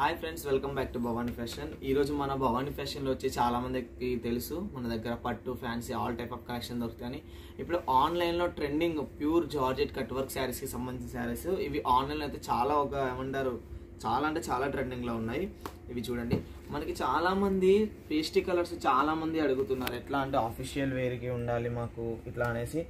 Hi friends, welcome back to Bhavani fashion. ఈ రోజు మన భవానీ ఫ్యాషన్లో వచ్చి చాలా మందికి తెలుసు మన దగ్గర పట్టు, fancy all type of collection దొరుకుతాయని. ఇప్పుడు ఆన్లైన్లో trending pure georgette cut work శారీస్కి సంబంధించిన శారీస్ ఇవి ఆన్లైన్లో అయితే చాలా చాలా అంటే చాలా ట్రెండింగ్లో ఉన్నాయి. ఇవి చూడండి, మనకి చాలామంది పేస్టీ కలర్స్ చాలామంది అడుగుతున్నారు. ఎట్లా అంటే ఆఫీషియల్ వేర్కి ఉండాలి మాకు ఇట్లా అనేసి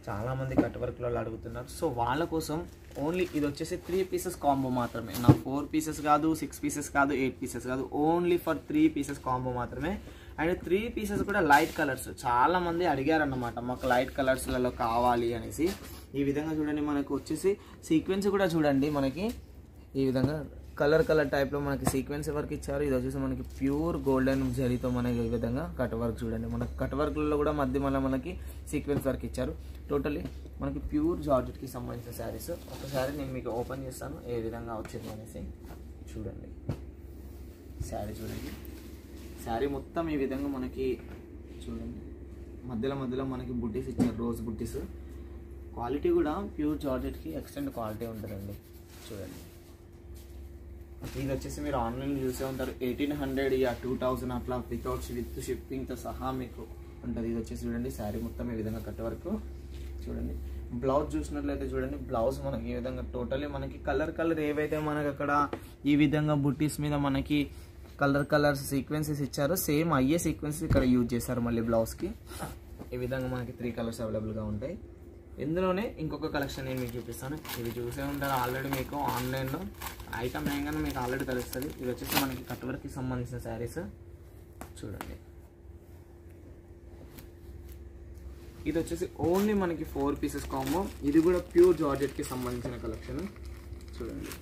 చాలామంది కట్ వర్క్లో అడుగుతున్నారు. సో వాళ్ళ కోసం ఓన్లీ ఇది వచ్చేసి 3 పీసెస్ కాంబో మాత్రమే. నా 4 పీసెస్ కాదు, 6 పీసెస్ కాదు, 8 పీసెస్ కాదు, ఓన్లీ ఫర్ 3 పీసెస్ కాంబో మాత్రమే. అండ్ 3 పీసెస్ కూడా లైట్ కలర్స్. చాలామంది అడిగారన్నమాట మాకు లైట్ కలర్స్లలో కావాలి అనేసి. ఈ విధంగా చూడండి, మనకు వచ్చేసి సీక్వెన్స్ కూడా చూడండి, మనకి ఈ విధంగా కలర్ టైప్లో మనకి సీక్వెన్స్ వర్క్ ఇచ్చారు. ఇది వచ్చేసి మనకి ప్యూర్ గోల్డెన్ జరీతో మనకి ఈ విధంగా కట్ వర్క్ చూడండి. మనకి కట్ వర్క్లలో కూడా మధ్య మనకి సీక్వెన్స్ వర్క్ ఇచ్చారు. టోటలీ మనకి ప్యూర్ జార్జెట్కి సంబంధించిన శారీస్. ఒకసారి నేను మీకు ఓపెన్ చేస్తాను ఏ విధంగా వచ్చింది అనేసి. చూడండి శారీ, చూడండి శారీ మొత్తం ఈ విధంగా మనకి చూడండి మధ్యలో మనకి బుట్టీస్ ఇచ్చారు, రోజ్ బుట్టీస్. క్వాలిటీ కూడా ప్యూర్ జార్జెట్కి ఎక్స్టెంట్ క్వాలిటీ ఉంటుందండి. చూడండి, ఇది వచ్చేసి మీరు ఆన్లైన్లో చూసే ఉంటారు. 1800 యా 2000 అట్లా విత్ షిప్పింగ్తో సహా మీకు ఉంటుంది. ఇది వచ్చేసి చూడండి శారీ మొత్తం ఈ విధంగా కట్ వరకు. చూడండి బ్లౌజ్ చూసినట్లయితే చూడండి, బ్లౌజ్ మనకి ఈ విధంగా టోటలీ మనకి కలర్ ఏవైతే మనకి అక్కడ ఈ విధంగా బుట్టీస్ మీద మనకి కలర్స్ సీక్వెన్సెస్ ఇచ్చారో సేమ్ అయ్యే సీక్వెన్సెస్ ఇక్కడ యూజ్ చేశారు. మళ్ళీ బ్లౌజ్కి ఈ విధంగా మనకి 3 కలర్స్ అవైలబుల్గా ఉంటాయి. ఇందులోనే ఇంకొక కలెక్షన్ నేను మీకు చూపిస్తాను. ఇది చూసే ఉంటారు ఆల్రెడీ, మీకు ఆన్లైన్లో ఐటమ్ ఏంగానే మీకు ఆల్రెడీ తెలుస్తుంది. ఇది వచ్చేసి మనకి కట్ వర్క్కి సంబంధించిన శారీస్. చూడండి, ఇది వచ్చేసి ఓన్లీ మనకి 4 పీసెస్ కాంబో. ఇది కూడా ప్యూర్ జార్జెట్కి సంబంధించిన కలెక్షన్. చూడండి,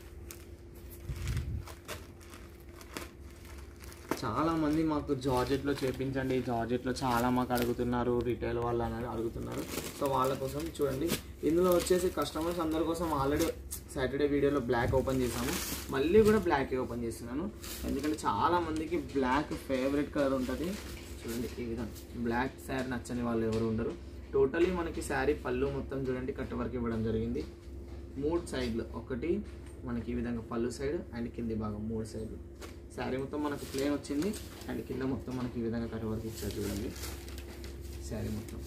చాలామంది మాకు జార్జెట్లో చేపించండి, జార్జెట్లో చాలా మాకు అడుగుతున్నారు, రిటైల్ వాళ్ళు అనేది అడుగుతున్నారు. సో వాళ్ళ కోసం చూడండి, ఇందులో వచ్చేసి కస్టమర్స్ అందరి కోసం ఆల్రెడీ సాటర్డే వీడియోలో బ్లాక్ ఓపెన్ చేశాము, మళ్ళీ కూడా బ్లాక్ ఓపెన్ చేస్తున్నాను. ఎందుకంటే చాలామందికి బ్లాక్ ఫేవరెట్ కలర్ ఉంటుంది. చూడండి, ఈ విధంగా బ్లాక్ శారీ నచ్చని వాళ్ళు ఎవరు ఉండరు. టోటలీ మనకి శారీ పళ్ళు మొత్తం చూడండి కట్ వర్క్ ఇవ్వడం జరిగింది. 3 సైడ్లు, ఒకటి మనకి ఈ విధంగా పళ్ళు సైడ్ అండ్ కింది భాగం 3 సైడ్లు. శారీ మొత్తం మనకు ప్లేన్ వచ్చింది అండ్ కింద మొత్తం మనకి ఈ విధంగా కట్ వర్క్ ఇచ్చారు. చూడండి శారీ మొత్తం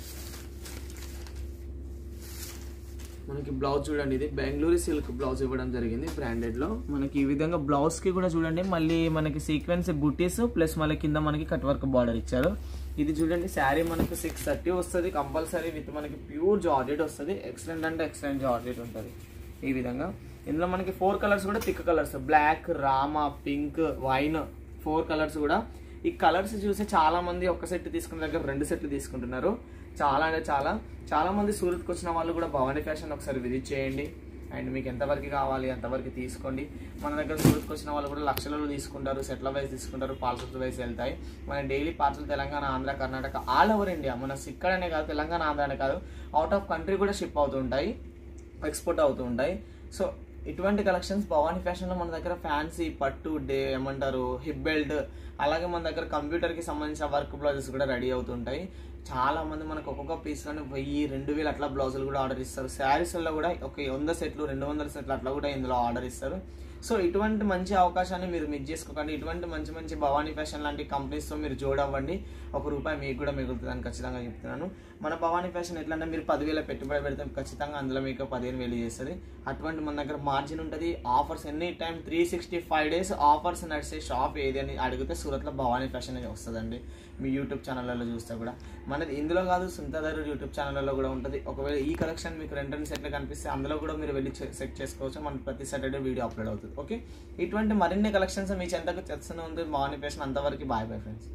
మనకి బ్లౌజ్ చూడండి, ఇది బెంగళూరు సిల్క్ బ్లౌజ్ ఇవ్వడం జరిగింది బ్రాండెడ్లో. మనకి ఈ విధంగా బ్లౌజ్కి కూడా చూడండి మళ్ళీ మనకి సీక్వెన్స్ బుటీస్ ప్లస్ మళ్ళీ కింద మనకి కట్ వర్క్ బార్డర్ ఇచ్చారు. ఇది చూడండి శారీ మనకు 630 వస్తుంది కంపల్సరీ, విత్ మనకి ప్యూర్ జార్జెట్ వస్తుంది. ఎక్సలెంట్ అంటే ఎక్సలెంట్ జార్జెట్ ఉంటుంది. ఈ విధంగా ఇందులో మనకి 4 కలర్స్ కూడా థిక్ కలర్స్, బ్లాక్, రామా, పింక్, వైన్, 4 కలర్స్ కూడా. ఈ కలర్స్ చూసి చాలా మంది ఒక సెట్ తీసుకున్న దగ్గర 2 సెట్లు తీసుకుంటున్నారు. చాలా అంటే చాలా మంది సూరత్కి వచ్చిన వాళ్ళు కూడా భవానీ ఫ్యాషన్ ఒకసారి విజిట్ చేయండి. అండ్ మీకు ఎంతవరకు కావాలి అంతవరకు తీసుకోండి. మన దగ్గర సూరత్కి వచ్చిన వాళ్ళు కూడా లక్షలలో తీసుకుంటారు, సెట్ల వైజ్ తీసుకుంటారు, పార్సల్ వైజ్ వెళ్తాయి. మన daily parcel Telangana, Andhra, Karnataka, all over India, మన ఇక్కడనే కాదు, తెలంగాణ, ఆంధ్రానే కాదు, అవుట్ ఆఫ్ కంట్రీ కూడా షిప్ అవుతూ ఉంటాయి, ఎక్స్పోర్ట్ అవుతూ ఉంటాయి. సో ఇటువంటి కలెక్షన్స్ భవానీ ఫ్యాషన్లో మన దగ్గర ఫ్యాన్సీ, పట్టు, ఏమంటారు హిప్ బెల్ట్, అలాగే మన దగ్గర కంప్యూటర్కి సంబంధించిన వర్క్ బ్లౌజెస్ కూడా రెడీ అవుతుంటాయి. చాలా మంది మనకు ఒక్కొక్క పీస్లోనే 1000-2000 అట్లా బ్లౌజులు కూడా ఆర్డర్ ఇస్తారు. శారీస్లో కూడా ఒక 100 సెట్లు 200 సెట్లు అట్లా కూడా ఇందులో ఆర్డర్ ఇస్తారు. సో ఇటువంటి మంచి అవకాశాన్ని మీరు మిస్ చేసుకోకండి. ఇటువంటి మంచి భవానీ ఫ్యాషన్ లాంటి కంపెనీస్తో మీరు జోడవ్వండి. ₹1 మీకు కూడా మిగులుతుందని ఖచ్చితంగా చెప్తున్నాను. మన భవానీ ఫ్యాషన్ ఎట్లా అంటే మీరు 10,000 పెట్టుబడి పెడితే ఖచ్చితంగా అందులో మీకు 15,000 చేస్తుంది. అటువంటి మన దగ్గర మార్జిన్ ఉంటుంది. Offers any time 365 days offers నడిచే షాప్ ఏది అని అడిగితే సూరత్లో భవానీ ఫ్యాషన్ అని వస్తుందండి. మీ యూట్యూబ్ ఛానళ్ళలో చూస్తే కూడా మనది ఇందులో కాదు, సుంతధర్ యూట్యూబ్ ఛానళ్ళలో కూడా ఉంటుంది. ఒకవేళ ఈ కలెక్షన్ మీకు 2 సెట్లు కనిపిస్తే అందులో కూడా మీరు వెళ్ళి చెక్ చేసుకోవచ్చు. మన ప్రతి సాటర్డే వీడియో అప్లోడ్ అవుతుంది. ఓకే, ఇటువంటి మరిన్ని కలెక్షన్స్ మీ చెంతకు తెస్తూనే ఉంది భవానీ ఫ్యాషన్. అంతవరకు బాయ్ ఫ్రెండ్స్.